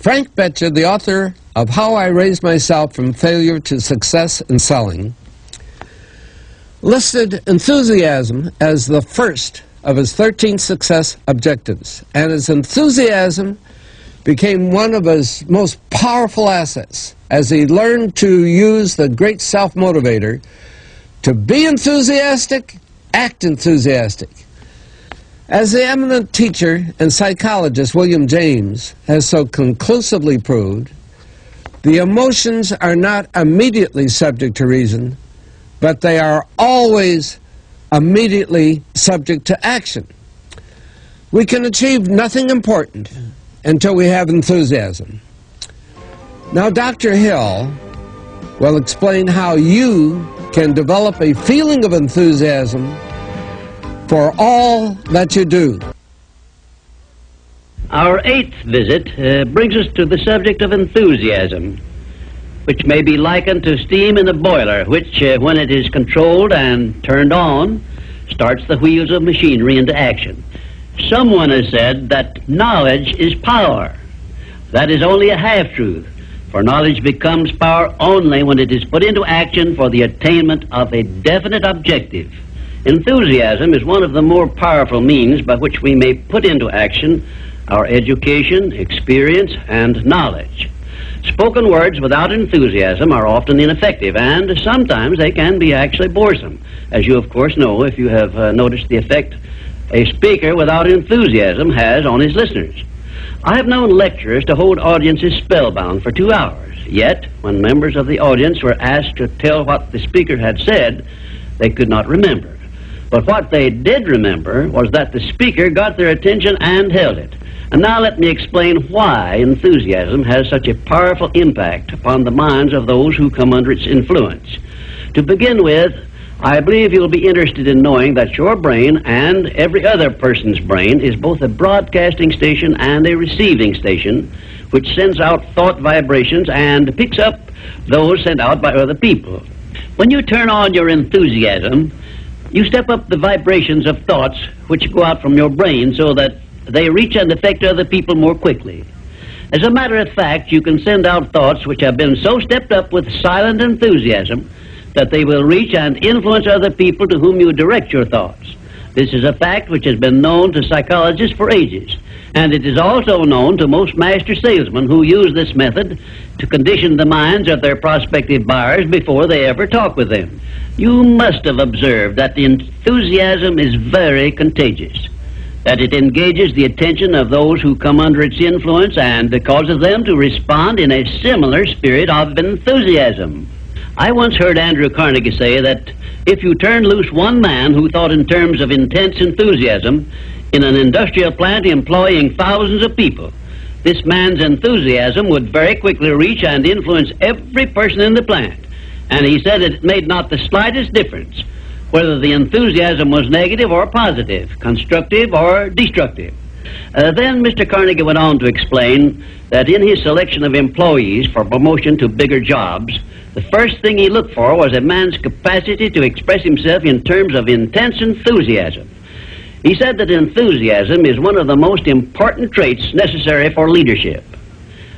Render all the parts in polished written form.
Frank Betcher, the author of How I Raised Myself from Failure to Success in Selling, listed enthusiasm as the first of his 13 success objectives, and his enthusiasm became one of his most powerful assets as he learned to use the great self-motivator to be enthusiastic, act enthusiastic. As the eminent teacher and psychologist William James has so conclusively proved, the emotions are not immediately subject to reason, but they are always immediately subject to action. We can achieve nothing important until we have enthusiasm. Now, Dr. Hill will explain how you can develop a feeling of enthusiasm for all that you do. Our 8th visit brings us to the subject of enthusiasm, which may be likened to steam in a boiler, which, when it is controlled and turned on, starts the wheels of machinery into action. Someone has said that knowledge is power. That is only a half-truth, for knowledge becomes power only when it is put into action for the attainment of a definite objective. Enthusiasm is one of the more powerful means by which we may put into action our education, experience, and knowledge. Spoken words without enthusiasm are often ineffective, and sometimes they can be actually boresome, as you of course know if you have noticed the effect a speaker without enthusiasm has on his listeners. I have known lecturers to hold audiences spellbound for 2 hours, yet when members of the audience were asked to tell what the speaker had said, they could not remember. But what they did remember was that the speaker got their attention and held it. And now let me explain why enthusiasm has such a powerful impact upon the minds of those who come under its influence. To begin with, I believe you'll be interested in knowing that your brain and every other person's brain is both a broadcasting station and a receiving station, which sends out thought vibrations and picks up those sent out by other people. When you turn on your enthusiasm, you step up the vibrations of thoughts which go out from your brain so that they reach and affect other people more quickly. As a matter of fact, you can send out thoughts which have been so stepped up with silent enthusiasm that they will reach and influence other people to whom you direct your thoughts. This is a fact which has been known to psychologists for ages, and it is also known to most master salesmen who use this method to condition the minds of their prospective buyers before they ever talk with them. You must have observed that the enthusiasm is very contagious, that it engages the attention of those who come under its influence and causes them to respond in a similar spirit of enthusiasm. I once heard Andrew Carnegie say that if you turned loose one man who thought in terms of intense enthusiasm in an industrial plant employing thousands of people, this man's enthusiasm would very quickly reach and influence every person in the plant. And he said it made not the slightest difference whether the enthusiasm was negative or positive, constructive or destructive. Then Mr. Carnegie went on to explain that in his selection of employees for promotion to bigger jobs, the first thing he looked for was a man's capacity to express himself in terms of intense enthusiasm. He said that enthusiasm is one of the most important traits necessary for leadership.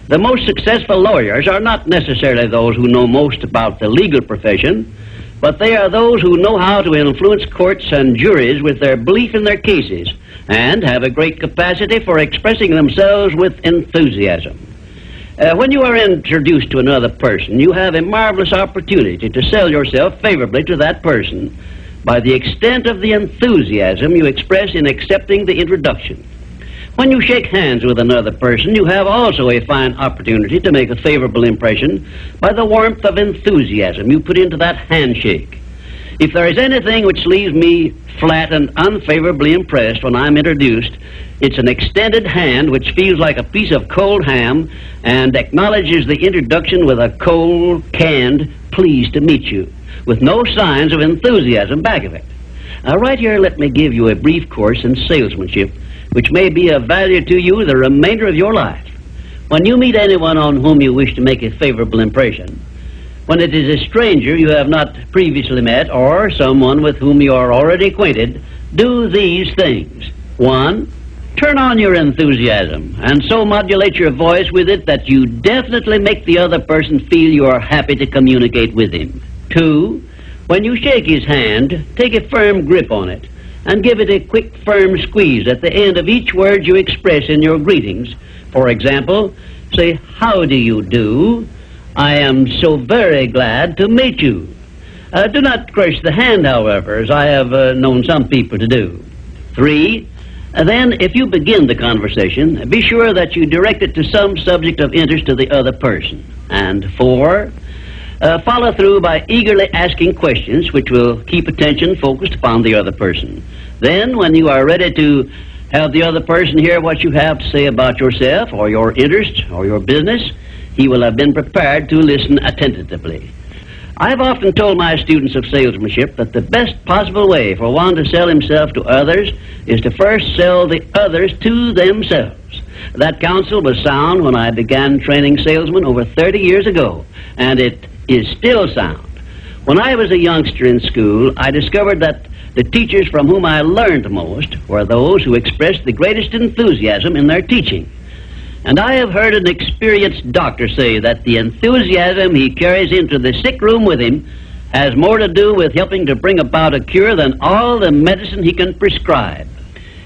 The most successful lawyers are not necessarily those who know most about the legal profession, but they are those who know how to influence courts and juries with their belief in their cases and have a great capacity for expressing themselves with enthusiasm. When you are introduced to another person, you have a marvelous opportunity to sell yourself favorably to that person by the extent of the enthusiasm you express in accepting the introduction. When you shake hands with another person, you have also a fine opportunity to make a favorable impression by the warmth of enthusiasm you put into that handshake. If there is anything which leaves me flat and unfavorably impressed when I'm introduced, it's an extended hand which feels like a piece of cold ham and acknowledges the introduction with a cold, canned, pleased to meet you, with no signs of enthusiasm back of it. Now, right here, let me give you a brief course in salesmanship, which may be of value to you the remainder of your life. When you meet anyone on whom you wish to make a favorable impression, when it is a stranger you have not previously met or someone with whom you are already acquainted, do these things. 1, Turn on your enthusiasm and so modulate your voice with it that you definitely make the other person feel you are happy to communicate with him. 2, when you shake his hand, take a firm grip on it and give it a quick, firm squeeze at the end of each word you express in your greetings. For example, say, "How do you do? I am so very glad to meet you." Do not crush the hand, however, as I have known some people to do. 3, then, if you begin the conversation, be sure that you direct it to some subject of interest to the other person. And 4, follow through by eagerly asking questions which will keep attention focused upon the other person. Then, when you are ready to have the other person hear what you have to say about yourself or your interest or your business, he will have been prepared to listen attentively. I've often told my students of salesmanship that the best possible way for one to sell himself to others is to first sell the others to themselves. That counsel was sound when I began training salesmen over 30 years ago, and it is still sound. When I was a youngster in school, I discovered that the teachers from whom I learned most were those who expressed the greatest enthusiasm in their teaching. And I have heard an experienced doctor say that the enthusiasm he carries into the sick room with him has more to do with helping to bring about a cure than all the medicine he can prescribe.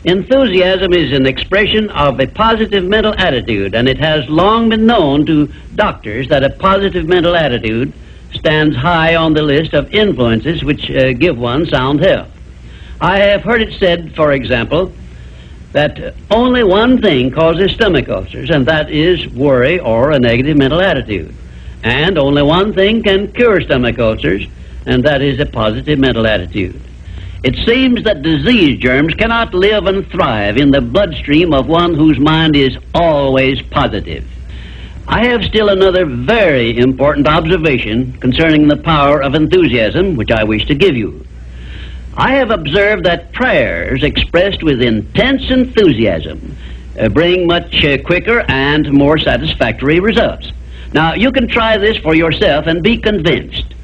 Enthusiasm is an expression of a positive mental attitude, and it has long been known to doctors that a positive mental attitude stands high on the list of influences which give one sound health. I have heard it said, for example, that only one thing causes stomach ulcers, and that is worry or a negative mental attitude. And only one thing can cure stomach ulcers, and that is a positive mental attitude. It seems that disease germs cannot live and thrive in the bloodstream of one whose mind is always positive. I have still another very important observation concerning the power of enthusiasm, which I wish to give you. I have observed that prayers expressed with intense enthusiasm bring much quicker and more satisfactory results. Now, you can try this for yourself and be convinced.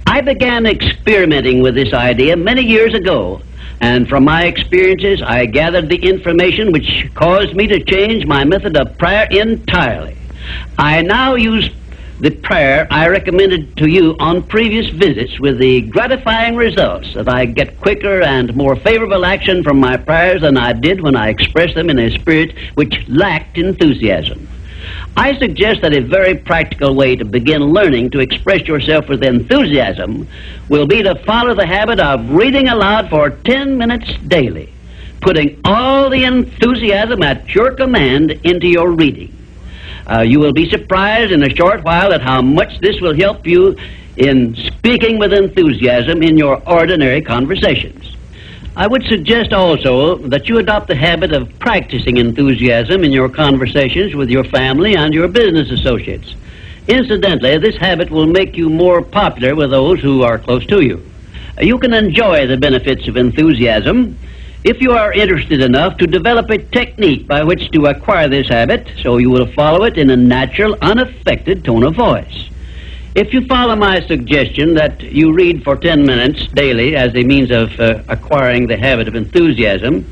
I began experimenting with this idea many years ago, and from my experiences, I gathered the information which caused me to change my method of prayer entirely. I now use the prayer I recommended to you on previous visits, with the gratifying results that I get quicker and more favorable action from my prayers than I did when I expressed them in a spirit which lacked enthusiasm. I suggest that a very practical way to begin learning to express yourself with enthusiasm will be to follow the habit of reading aloud for 10 minutes daily, putting all the enthusiasm at your command into your reading. You will be surprised in a short while at how much this will help you in speaking with enthusiasm in your ordinary conversations. I would suggest also that you adopt the habit of practicing enthusiasm in your conversations with your family and your business associates. Incidentally, this habit will make you more popular with those who are close to you. You can enjoy the benefits of enthusiasm if you are interested enough to develop a technique by which to acquire this habit, so you will follow it in a natural, unaffected tone of voice. If you follow my suggestion that you read for 10 minutes daily as a means of acquiring the habit of enthusiasm,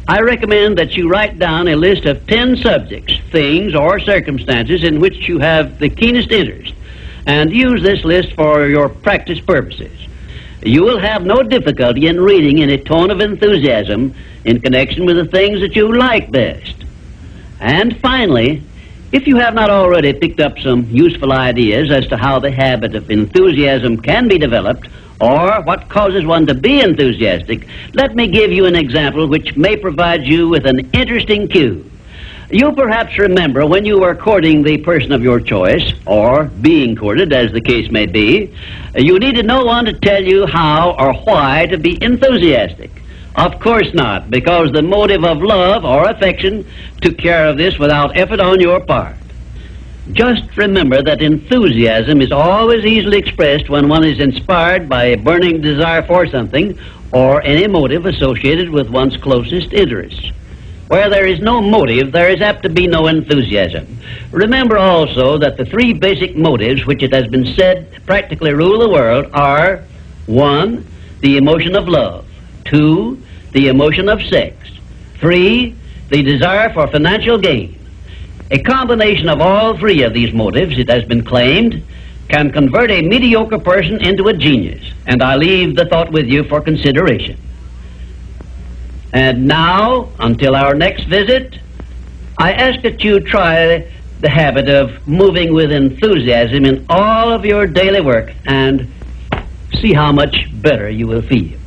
I recommend that you write down a list of 10 subjects, things, or circumstances in which you have the keenest interest, and use this list for your practice purposes. You will have no difficulty in reading in a tone of enthusiasm in connection with the things that you like best. And finally, if you have not already picked up some useful ideas as to how the habit of enthusiasm can be developed, or what causes one to be enthusiastic, let me give you an example which may provide you with an interesting cue. You perhaps remember when you were courting the person of your choice, or being courted, as the case may be, you needed no one to tell you how or why to be enthusiastic. Of course not, because the motive of love or affection took care of this without effort on your part. Just remember that enthusiasm is always easily expressed when one is inspired by a burning desire for something or any motive associated with one's closest interests. Where there is no motive, there is apt to be no enthusiasm. Remember also that the three basic motives which it has been said practically rule the world are: 1, the emotion of love; 2, the emotion of sex; 3, the desire for financial gain. A combination of all three of these motives, it has been claimed, can convert a mediocre person into a genius, and I leave the thought with you for consideration. And now, until our next visit, I ask that you try the habit of moving with enthusiasm in all of your daily work and see how much better you will feel.